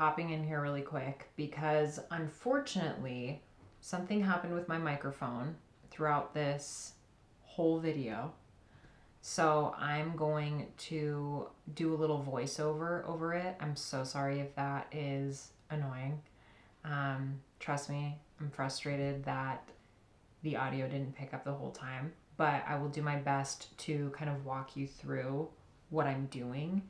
popping in here really quick because unfortunately something happened with my microphone throughout this whole video. So I'm going to do a little voiceover over it. I'm so sorry if that is annoying. Trust me, I'm frustrated that the audio didn't pick up the whole time, but I will do my best to kind of walk you through what I'm doing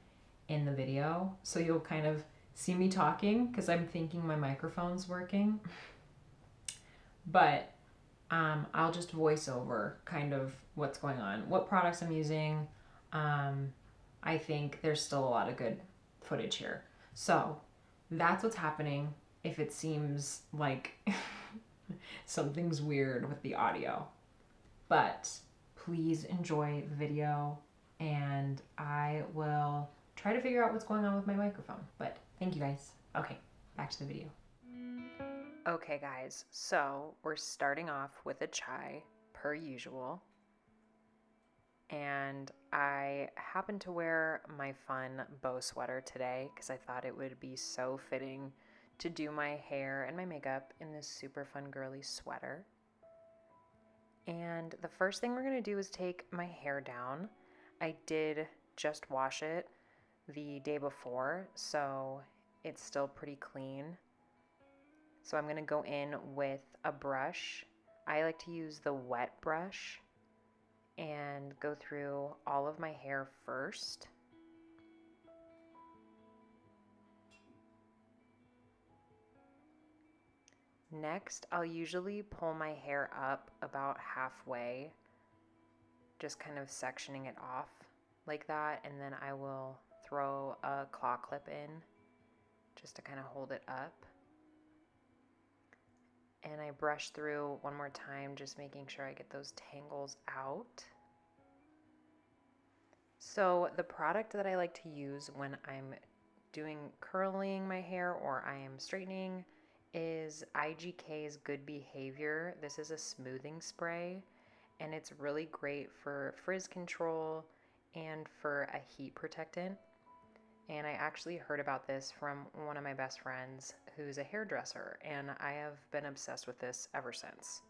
in the video. So you'll kind of see me talking because I'm thinking my microphone's working. But I'll just voice over kind of what's going on, what products I'm using. I think there's still a lot of good footage here. So that's what's happening if it seems like something's weird with the audio. But please enjoy the video and I will try to figure out what's going on with my microphone. But thank you guys. Okay, back to the video. Okay guys, so we're starting off with a chai per usual. And I happened to wear my fun bow sweater today because I thought it would be so fitting to do my hair and my makeup in this super fun girly sweater. And the first thing we're going to do is take my hair down. I did just wash it the day before, so it's still pretty clean. So I'm going to go in with a brush. I like to use the wet brush and go through all of my hair first. Next, I'll usually pull my hair up about halfway, just kind of sectioning it off like that, and then I will throw a claw clip in just to kind of hold it up. And I brush through one more time, just making sure I get those tangles out. So the product that I like to use when I'm doing curling my hair or I am straightening is IGK's Good Behavior. This is a smoothing spray and it's really great for frizz control and for a heat protectant. And I actually heard about this from one of my best friends who's a hairdresser, and I have been obsessed with this ever since.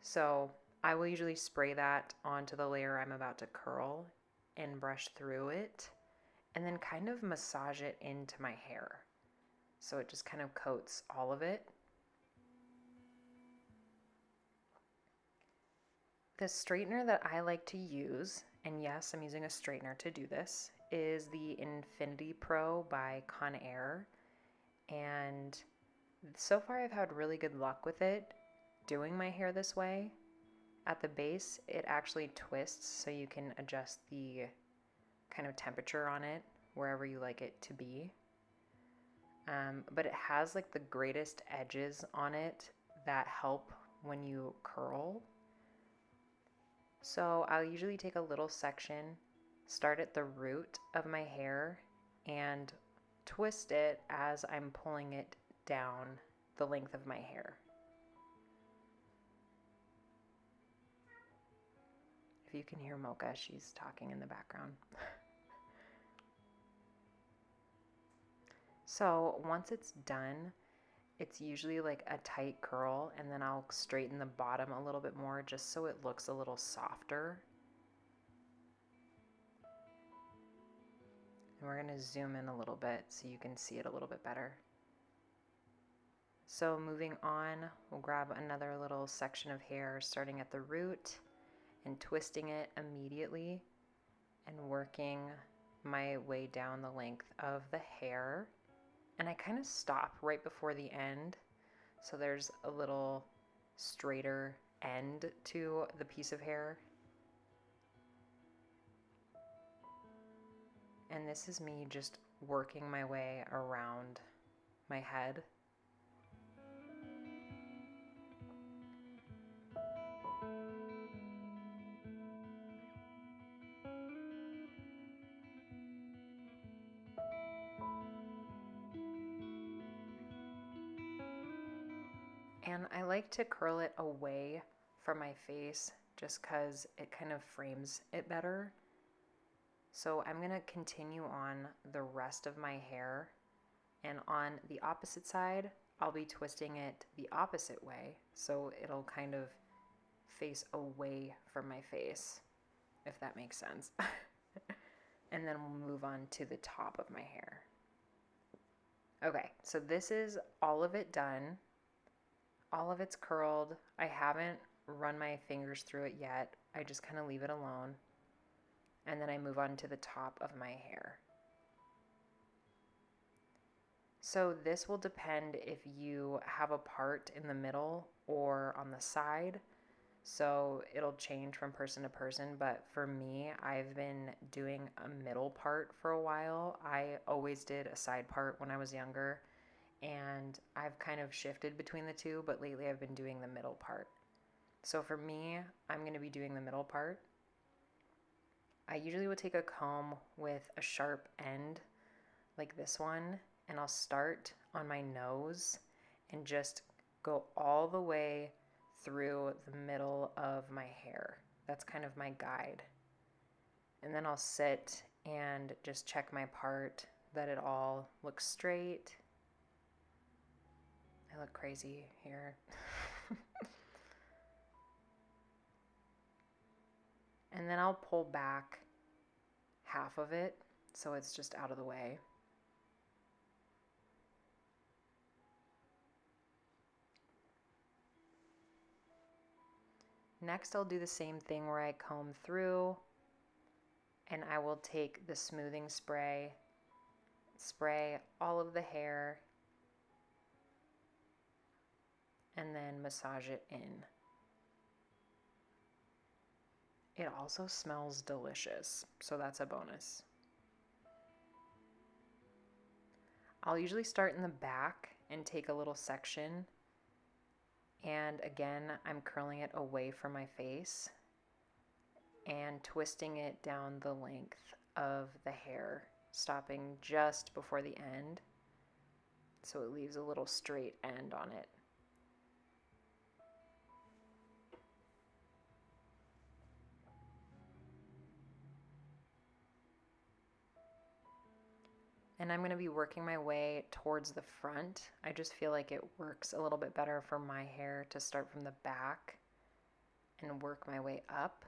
So I will usually spray that onto the layer I'm about to curl and brush through it, and then kind of massage it into my hair. So it just kind of coats all of it. The straightener that I like to use, and yes, I'm using a straightener to do this, is the Infinity Pro by Conair. And so far I've had really good luck with it doing my hair this way. At the base, it actually twists so you can adjust the kind of temperature on it wherever you like it to be. But it has like the greatest edges on it that help when you curl. So I'll usually take a little section, start at the root of my hair, and twist it as I'm pulling it down the length of my hair. If you can hear Mocha, she's talking in the background. So once it's done, it's usually like a tight curl, and then I'll straighten the bottom a little bit more just so it looks a little softer. And we're going to zoom in a little bit so you can see it a little bit better. So moving on, we'll grab another little section of hair starting at the root and twisting it immediately and working my way down the length of the hair. And I kind of stop right before the end, so there's a little straighter end to the piece of hair. And this is me just working my way around my head. And I like to curl it away from my face just because it kind of frames it better. So I'm going to continue on the rest of my hair And on the opposite side, I'll be twisting it the opposite way, so it'll kind of face away from my face, if that makes sense. And then we'll move on to the top of my hair. Okay, so this is all of it done. All of it's curled. I haven't run my fingers through it yet. I just kind of leave it alone. And then I move on to the top of my hair. So this will depend if you have a part in the middle or on the side. So it'll change from person to person, but for me, I've been doing a middle part for a while. I always did a side part when I was younger, and I've kind of shifted between the two, but lately I've been doing the middle part. So for me, I'm going to be doing the middle part. I usually would take a comb with a sharp end like this one, and I'll start on my nose and just go all the way through the middle of my hair. That's kind of my guide. And then I'll sit and just check my part that it all looks straight. I look crazy here. And then I'll pull back half of it so it's just out of the way. Next, I'll do the same thing where I comb through, and I will take the smoothing spray, spray all of the hair, and then massage it in. It also smells delicious, so that's a bonus. I'll usually start in the back and take a little section. And again, I'm curling it away from my face and twisting it down the length of the hair, stopping just before the end, so it leaves a little straight end on it. And I'm going to be working my way towards the front. I just feel like it works a little bit better for my hair to start from the back and work my way up.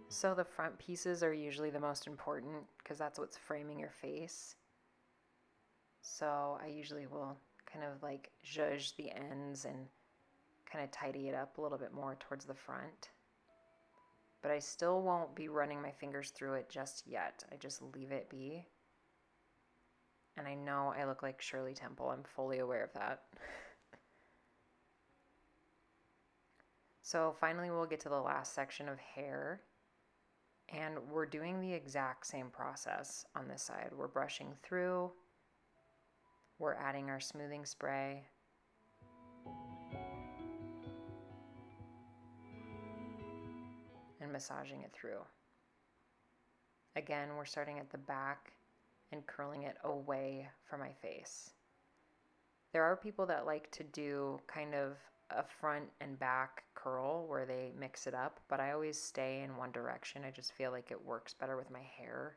So the front pieces are usually the most important because that's what's framing your face. So I usually will kind of like zhuzh the ends and kind of tidy it up a little bit more towards the front. But I still won't be running my fingers through it just yet. I just leave it be. And I know I look like Shirley Temple. I'm fully aware of that. So finally we'll get to the last section of hair. And we're doing the exact same process on this side. We're brushing through, we're adding our smoothing spray, and massaging it through. Again, we're starting at the back and curling it away from my face. There are people that like to do kind of a front and back curl where they mix it up, but I always stay in one direction. I just feel like it works better with my hair,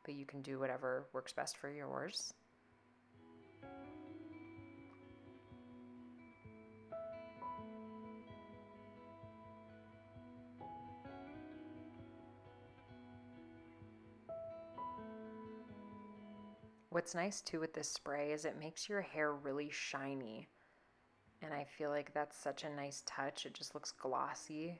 but you can do whatever works best for yours. What's nice too with this spray is it makes your hair really shiny. And I feel like that's such a nice touch. It just looks glossy.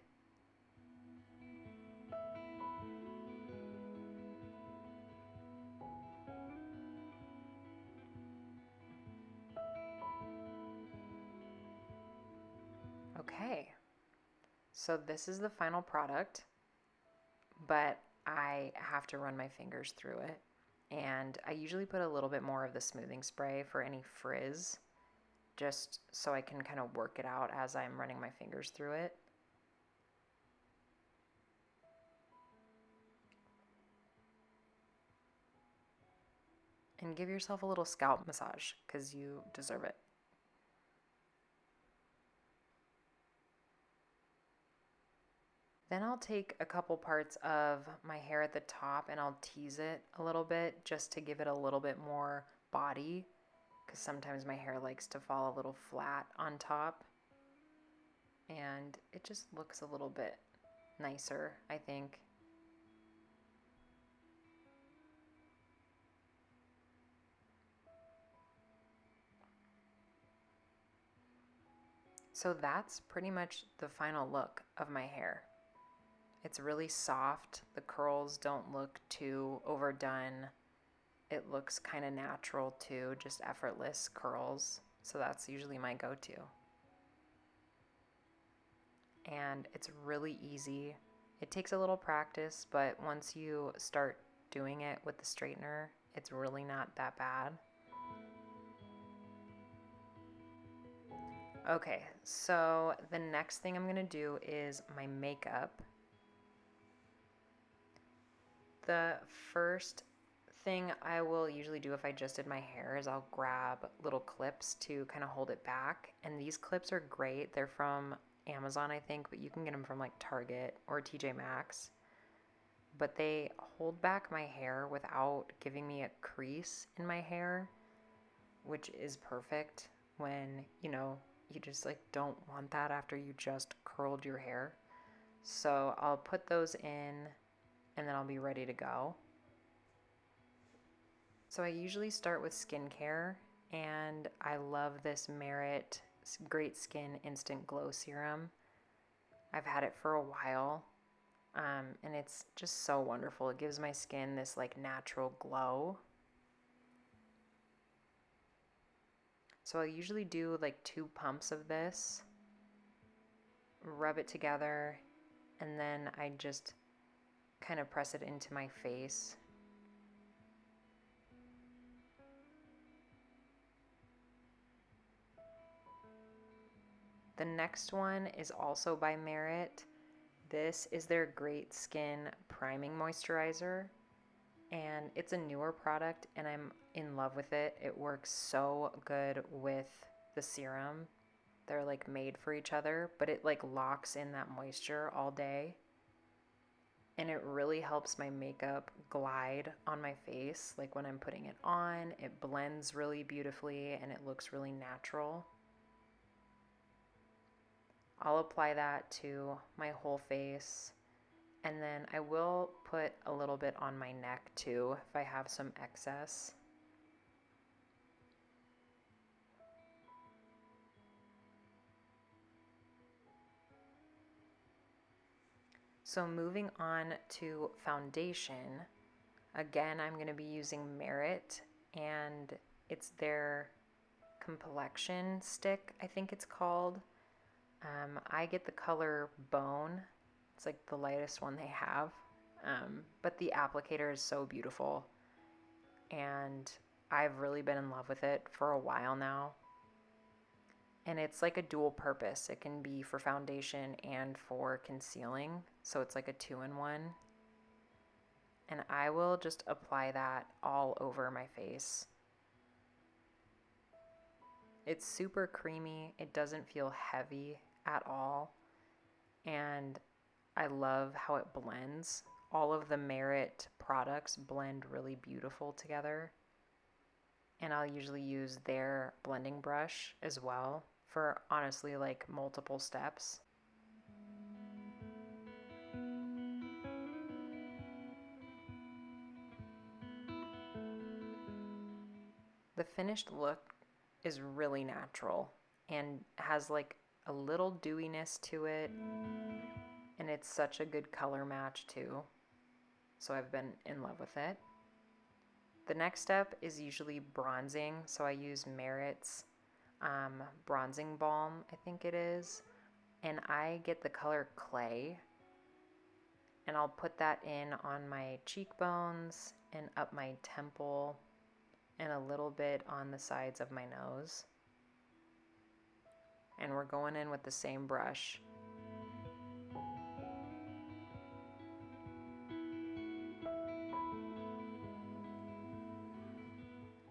Okay, so this is the final product, but I have to run my fingers through it. And I usually put a little bit more of the smoothing spray for any frizz, just so I can kind of work it out as I'm running my fingers through it. And give yourself a little scalp massage because you deserve it. Then I'll take a couple parts of my hair at the top and I'll tease it a little bit just to give it a little bit more body, because sometimes my hair likes to fall a little flat on top and it just looks a little bit nicer, I think. So that's pretty much the final look of my hair. It's really soft. The curls don't look too overdone. It looks kind of natural too, just effortless curls. So that's usually my go-to. And it's really easy. It takes a little practice, but once you start doing it with the straightener, it's really not that bad. Okay, so the next thing I'm gonna do is my makeup. The first thing I will usually do if I just did my hair is I'll grab little clips to kind of hold it back. And these clips are great. They're from Amazon, I think, but you can get them from like Target or TJ Maxx. But they hold back my hair without giving me a crease in my hair, which is perfect when, you just like don't want that after you just curled your hair. So I'll put those in and then I'll be ready to go. So I usually start with skincare, and I love this Merit Great Skin Instant Glow Serum. I've had it for a while, and it's just so wonderful. It gives my skin this like natural glow. So I usually do like 2 pumps of this, rub it together, and then I just kind of press it into my face. The next one is also by Merit. This is their Great Skin Priming Moisturizer, and it's a newer product and I'm in love with it. It works so good with the serum. They're like made for each other, but it like locks in that moisture all day. And it really helps my makeup glide on my face. Like when I'm putting it on, it blends really beautifully and it looks really natural. I'll apply that to my whole face, and then I will put a little bit on my neck too if I have some excess. So moving on to foundation, again I'm going to be using Merit, and it's their Complexion stick, I think it's called. I get the color Bone. It's like the lightest one they have. But the applicator is so beautiful. And I've really been in love with it for a while now. And it's like a dual purpose. It can be for foundation and for concealing. So it's like a 2-in-1. And I will just apply that all over my face. It's super creamy. It doesn't feel heavy at all. And I love how it blends. All of the Merit products blend really beautiful together. And I'll usually use their blending brush as well for honestly like multiple steps. The finished look is really natural and has like a little dewiness to it, and it's such a good color match too. So I've been in love with it. The next step is usually bronzing, so I use Merit's bronzing balm, I think it is, and I get the color Clay, And I'll put that in on my cheekbones and up my temple and a little bit on the sides of my nose. And we're going in with the same brush.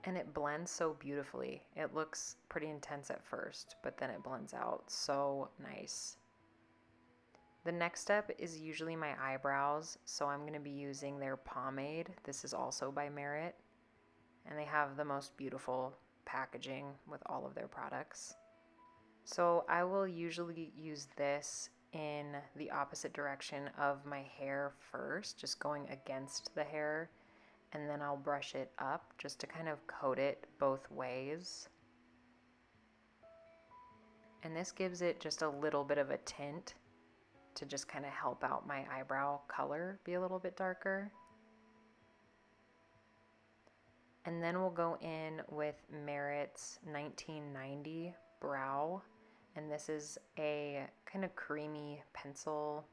And it blends so beautifully. It looks pretty intense at first, but then it blends out so nice. The next step is usually my eyebrows, so I'm going to be using their pomade. This is also by Merit, and they have the most beautiful packaging with all of their products. So I will usually use this in the opposite direction of my hair first, just going against the hair, and then I'll brush it up just to kind of coat it both ways. And this gives it just a little bit of a tint to just kind of help out my eyebrow color be a little bit darker. And then we'll go in with Merit's 1990 Brow, and this is a kind of creamy pencil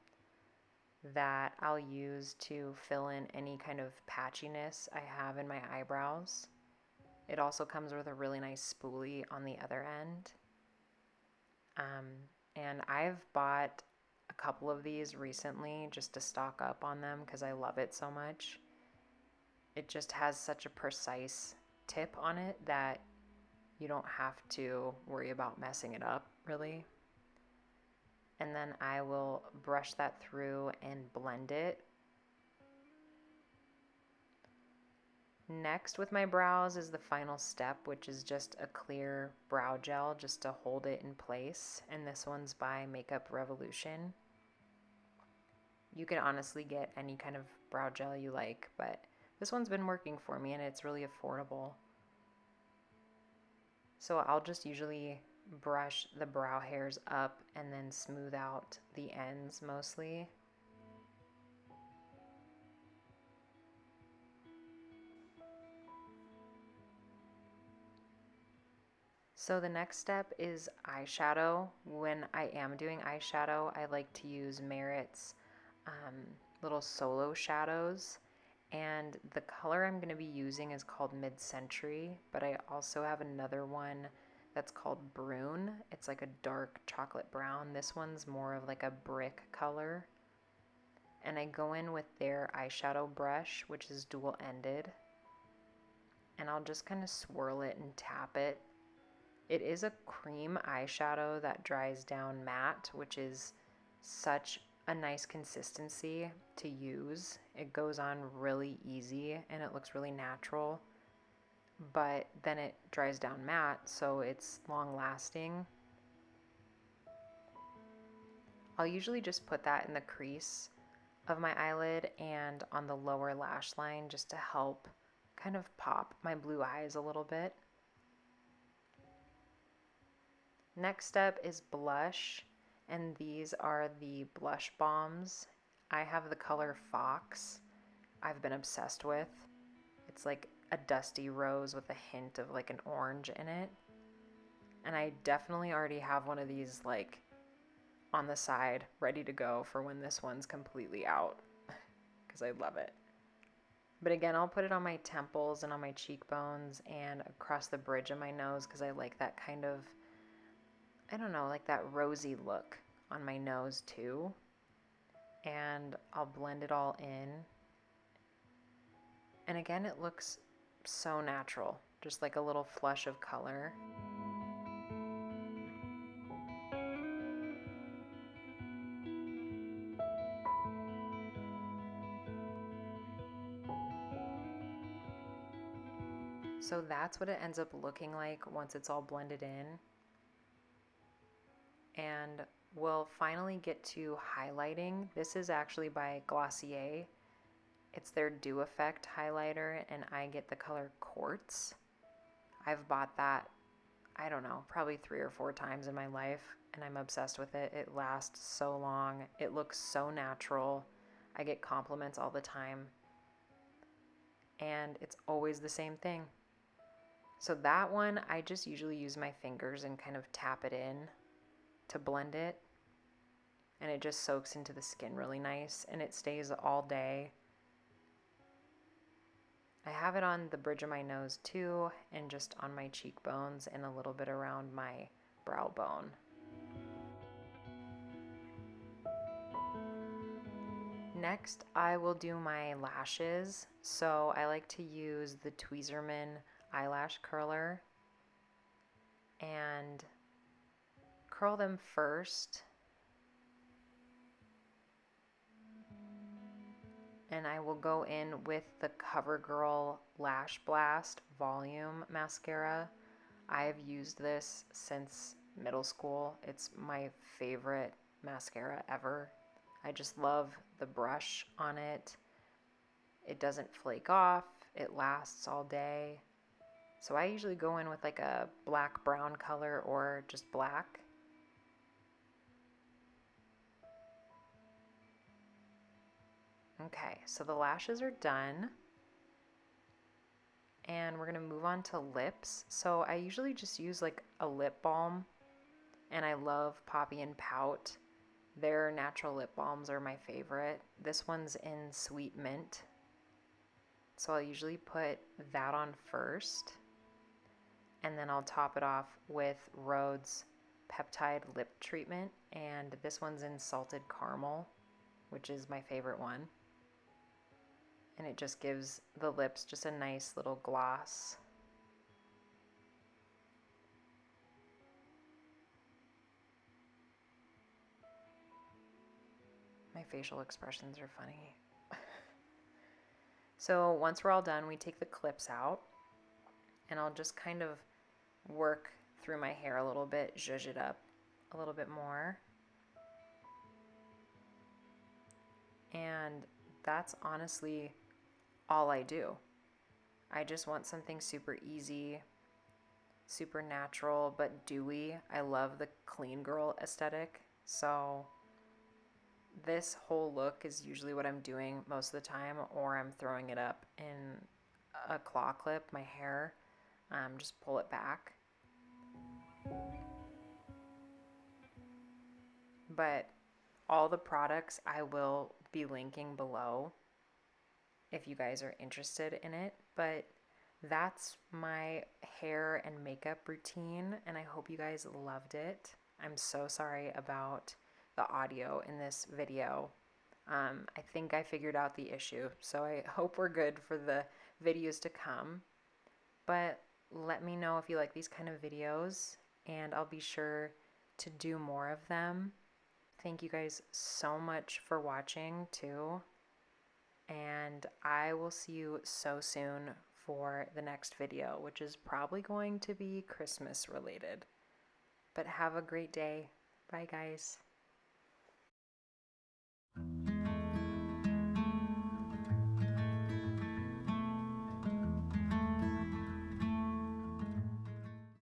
that I'll use to fill in any kind of patchiness I have in my eyebrows. It also comes with a really nice spoolie on the other end. And I've bought a couple of these recently just to stock up on them because I love it so much. It just has such a precise tip on it that you don't have to worry about messing it up, really. And then I will brush that through and blend it. Next with my brows is the final step, which is just a clear brow gel just to hold it in place. And this one's by Makeup Revolution. You can honestly get any kind of brow gel you like, but this one's been working for me and it's really affordable. So I'll just usually brush the brow hairs up and then smooth out the ends mostly. So the next step is eyeshadow. When I am doing eyeshadow, I like to use Merit's little solo shadows. And the color I'm going to be using is called Mid-Century, but I also have another one that's called Brune. It's like a dark chocolate brown. This one's more of like a brick color. And I go in with their eyeshadow brush, which is dual-ended. And I'll just kind of swirl it and tap it. It is a cream eyeshadow that dries down matte, which is such a nice consistency to use. It goes on really easy and it looks really natural, but then it dries down matte, so it's long lasting. I'll usually just put that in the crease of my eyelid and on the lower lash line just to help kind of pop my blue eyes a little bit. Next step is blush, and these are the blush balms. I have the color Fox. I've been obsessed with. It's like a dusty rose with a hint of like an orange in it. And I definitely already have one of these like on the side ready to go for when this one's completely out because I love it. But again, I'll put it on my temples and on my cheekbones and across the bridge of my nose because I like that kind of, I don't know, like that rosy look on my nose too. And I'll blend it all in. And again, it looks so natural, just like a little flush of color. So that's what it ends up looking like once it's all blended in. And we'll finally get to highlighting. This is actually by Glossier. It's their Dew Effect highlighter, and I get the color Quartz. I've bought that, I don't know, probably 3 or 4 times in my life, and I'm obsessed with it. It lasts so long. It looks so natural. I get compliments all the time. And it's always the same thing. So that one, I just usually use my fingers and kind of tap it in to blend it. and it just soaks into the skin really nice, and it stays all day. I have it on the bridge of my nose too, and just on my cheekbones and a little bit around my brow bone. Next, I will do my lashes. So I like to use the Tweeterman eyelash curler and curl them first. And I will go in with the Covergirl Lash Blast Volume Mascara. I've used this since middle school. It's my favorite mascara ever. I just love the brush on it. It doesn't flake off. It lasts all day. So I usually go in with like a black brown color or just black. Okay, so the lashes are done. And we're gonna move on to lips. So I usually just use like a lip balm, and I love Poppy and Pout. Their natural lip balms are my favorite. This one's in Sweet Mint. So I'll usually put that on first, and then I'll top it off with Rhode's Peptide Lip Treatment, and this one's in Salted Caramel, which is my favorite one. And it just gives the lips just a nice little gloss. My facial expressions are funny. So once we're all done, we take the clips out, and I'll just kind of work through my hair a little bit, zhuzh it up a little bit more. And that's honestly all I do. I just want something super easy, super natural, but dewy. I love the clean girl aesthetic. So this whole look is usually what I'm doing most of the time, or I'm throwing it up in a claw clip, my hair, just pull it back. But all the products I will be linking below if you guys are interested in it. But that's my hair and makeup routine, and I hope you guys loved it. I'm so sorry about the audio in this video. I think I figured out the issue, so I hope we're good for the videos to come. But let me know if you like these kind of videos, and I'll be sure to do more of them. Thank you guys so much for watching too, and I will see you so soon for the next video, which is probably going to be Christmas related. But have a great day. Bye guys.